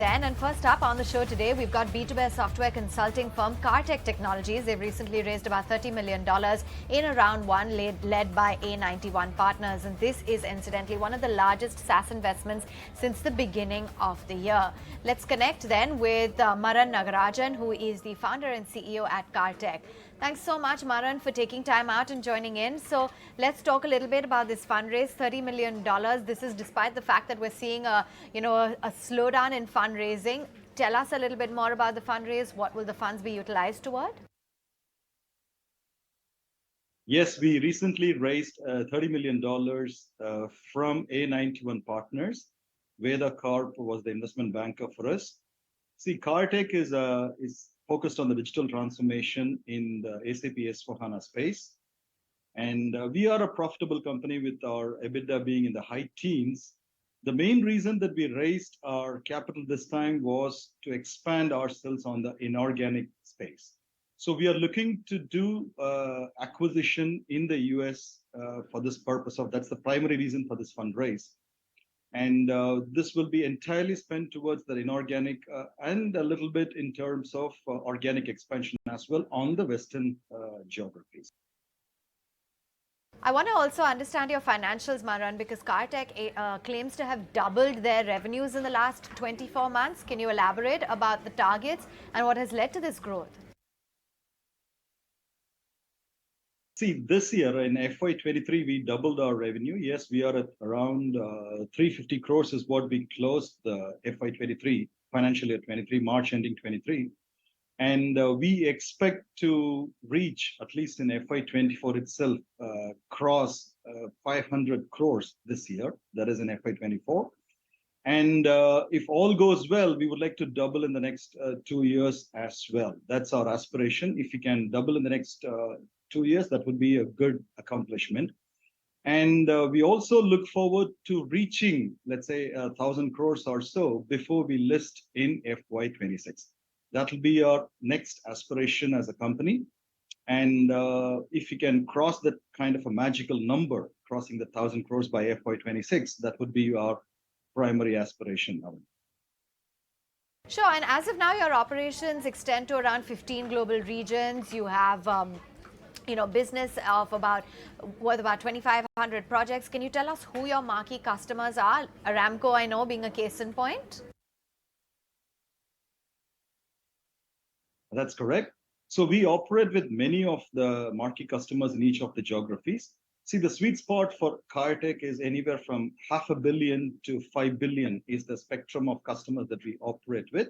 And first up on the show today, we've got B2B software consulting firm Kaar Tech Technologies. They've recently raised about $30 million in a round one led by A91 Partners. And this is incidentally one of the largest SaaS investments since the beginning of the year. Let's connect then with Maran Nagarajan, who is the founder and CEO at Kaar Tech. Thanks so much, Maran, for taking time out and joining in. So let's talk a little bit about this fundraise, $30 million. This is despite the fact that we're seeing a slowdown in fundraising. Tell us a little bit more about the fundraise. What will the funds be utilized toward? Yes, we recently raised $30 million from A91 Partners, where the Corp was the investment banker for us. See, Kaar Tech is focused on the digital transformation in the SAP S/4HANA space. And we are a profitable company with our EBITDA being in the high teens. The main reason that we raised our capital this time was to expand ourselves on the inorganic space. So we are looking to do acquisition in the US for this purpose that's the primary reason for this fundraise. And this will be entirely spent towards the inorganic and a little bit in terms of organic expansion as well on the Western geographies. I want to also understand your financials, Maran, because Kaar Tech claims to have doubled their revenues in the last 24 months. Can you elaborate about the targets and what has led to this growth? See, this year in FY23, we doubled our revenue. Yes, we are at around 350 crores is what we closed the FY23, financial year 23, March ending 23. And we expect to reach, at least in FY24 itself, cross 500 crores this year. That is in FY24. And if all goes well, we would like to double in the next 2 years as well. That's our aspiration. If we can double in the next 2 years, that would be a good accomplishment. And we also look forward to reaching, let's say, 1,000 crores or so before we list in FY26. That will be our next aspiration as a company. And if we can cross that kind of a magical number, crossing the 1,000 crores by FY26, that would be our primary aspiration. Sure. And as of now, your operations extend to around 15 global regions. You have business of about 2,500 projects. Can you tell us who your marquee customers are? Aramco, I know, being a case in point. That's correct. So we operate with many of the marquee customers in each of the geographies. See, the sweet spot for Kaar Tech is anywhere from $500 million to $5 billion is the spectrum of customers that we operate with.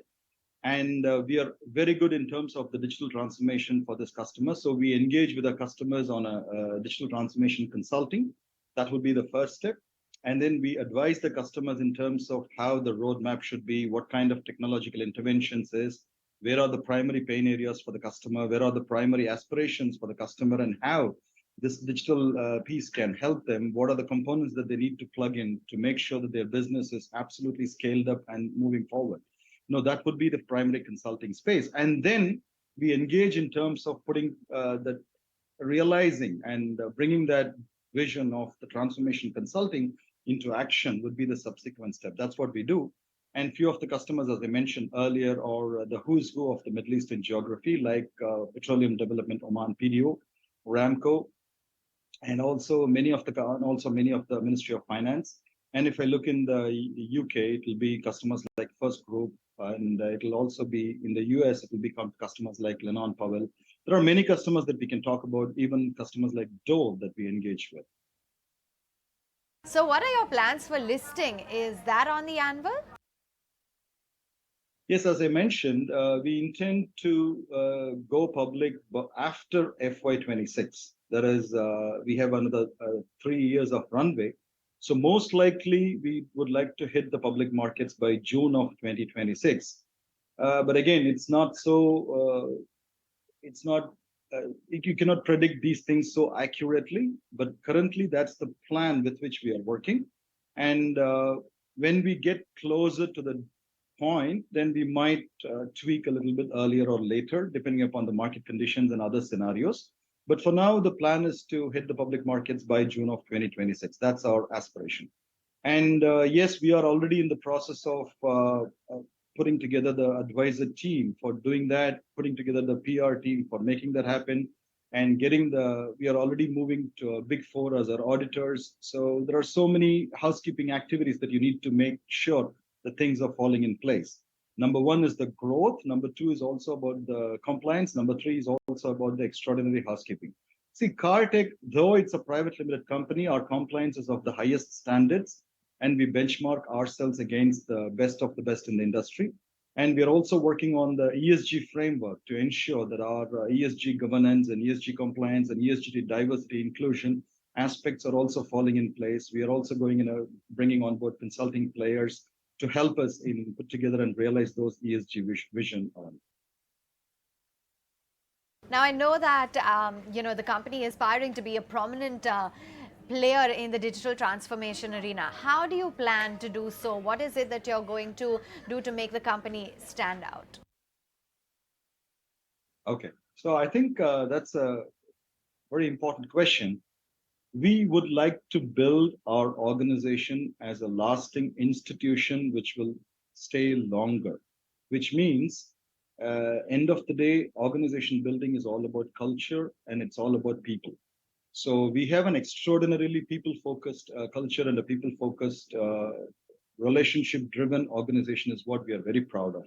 And we are very good in terms of the digital transformation for this customer. So we engage with our customers on a digital transformation consulting. That would be the first step. And then we advise the customers in terms of how the roadmap should be, what kind of technological interventions is, where are the primary pain areas for the customer, where are the primary aspirations for the customer, and how this digital piece can help them. What are the components that they need to plug in to make sure that their business is absolutely scaled up and moving forward? No, that would be the primary consulting space. And then we engage in terms of putting realizing and bringing that vision of the transformation consulting into action would be the subsequent step. That's what we do. And few of the customers, as I mentioned earlier, are the who's who of the Middle Eastern geography, like Petroleum Development Oman PDO, Aramco, and also many of the Ministry of Finance. And if I look in the UK, it will be customers like First Group, and it will also be in the US, it will be customers like Lennon Powell. There are many customers that we can talk about, even customers like Dole that we engage with. So what are your plans for listing? Is that on the anvil? Yes, as I mentioned, we intend to go public after FY26. That is, we have another 3 years of runway. So most likely, we would like to hit the public markets by June of 2026. But again, you cannot predict these things so accurately. But currently, that's the plan with which we are working. And when we get closer to the point, then we might tweak a little bit earlier or later, depending upon the market conditions and other scenarios. But for now, the plan is to hit the public markets by June of 2026. That's our aspiration. And yes, we are already in the process of putting together the advisor team for doing that, putting together the PR team for making that happen, and we are already moving to a big four as our auditors. So there are so many housekeeping activities that you need to make sure that things are falling in place. Number one is the growth. Number two is also about the compliance. Number three is also about the extraordinary housekeeping. See, Kaar Tech, though it's a private limited company, our compliance is of the highest standards, and we benchmark ourselves against the best of the best in the industry. And we are also working on the ESG framework to ensure that our ESG governance and ESG compliance and ESG diversity inclusion aspects are also falling in place. We are also bringing on board consulting players to help us in put together and realize those ESG vision. Now, I know that, the company is aspiring to be a prominent player in the digital transformation arena. How do you plan to do so? What is it that you're going to do to make the company stand out? Okay, so I think that's a very important question. We would like to build our organization as a lasting institution which will stay longer, which means end of the day, organization building is all about culture and it's all about people. So we have an extraordinarily people-focused culture and a people-focused relationship-driven organization is what we are very proud of.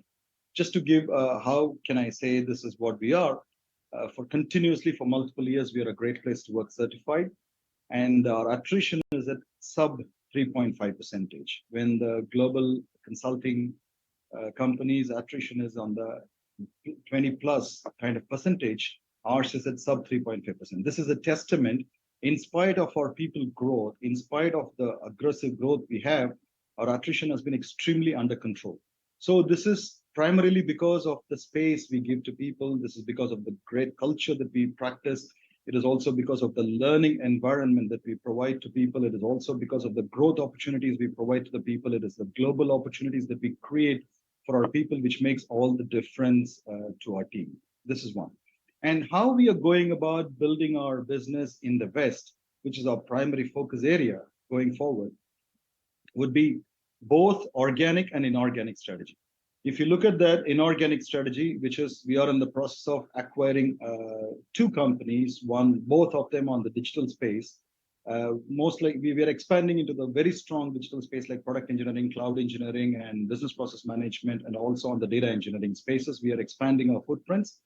Just to give, how can I say this is what we are? For multiple years, we are a great place to work certified, and our attrition is at sub 3.5%. When the global consulting companies' attrition is on the 20 plus kind of percentage, ours is at sub 3.5%. This is a testament, in spite of our people growth, in spite of the aggressive growth we have, our attrition has been extremely under control. So this is primarily because of the space we give to people. This is because of the great culture that we practice. It is also because of the learning environment that we provide to people. It is also because of the growth opportunities we provide to the people. It is the global opportunities that we create for our people, which makes all the difference to our team. This is one. And how we are going about building our business in the West, which is our primary focus area going forward, would be both organic and inorganic strategy. If you look at that inorganic strategy, which is we are in the process of acquiring two companies, both of them on the digital space. Mostly we are expanding into the very strong digital space like product engineering, cloud engineering, and business process management, and also on the data engineering spaces. We are expanding our footprints,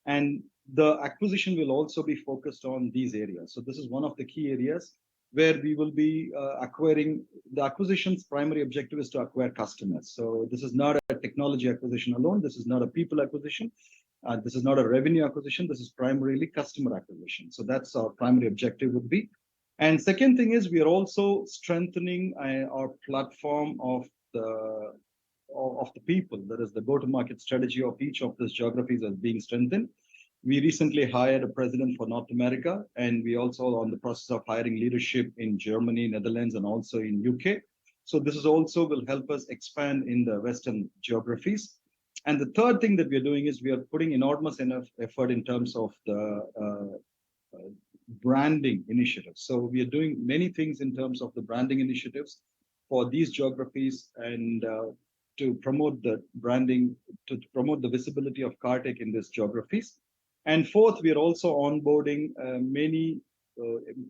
and the acquisition will also be focused on these areas. So this is one of the key areas where we will be acquiring. The acquisition's primary objective is to acquire customers. So this is not a technology acquisition alone. This is not a people acquisition. This is not a revenue acquisition. This is primarily customer acquisition. So that's our primary objective would be. And second thing is we are also strengthening our platform of the people. That is the go-to-market strategy of each of these geographies is being strengthened. We recently hired a president for North America, and we also are on the process of hiring leadership in Germany, Netherlands, and also in UK. So this is also will help us expand in the Western geographies. And the third thing that we are doing is we are putting enormous enough effort in terms of the branding initiatives. So we are doing many things in terms of the branding initiatives for these geographies and to promote the branding, to promote the visibility of Kaar Tech in these geographies. And fourth, we are also onboarding many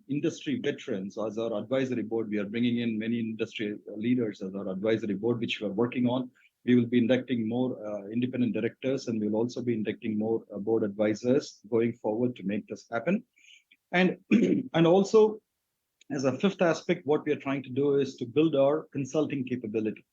industry veterans as our advisory board. We are bringing in many industry leaders as our advisory board, which we are working on. We will be inducting more independent directors, and we'll also be inducting more board advisors going forward to make this happen. And and also, as a fifth aspect, what we are trying to do is to build our consulting capability.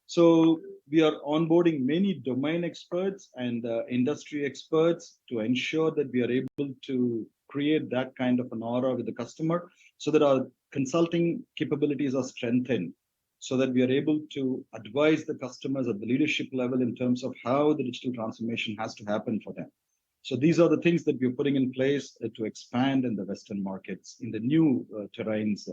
So we are onboarding many domain experts and industry experts to ensure that we are able to create that kind of an aura with the customer so that our consulting capabilities are strengthened, so that we are able to advise the customers at the leadership level in terms of how the digital transformation has to happen for them. So these are the things that we're putting in place to expand in the Western markets, in the new terrains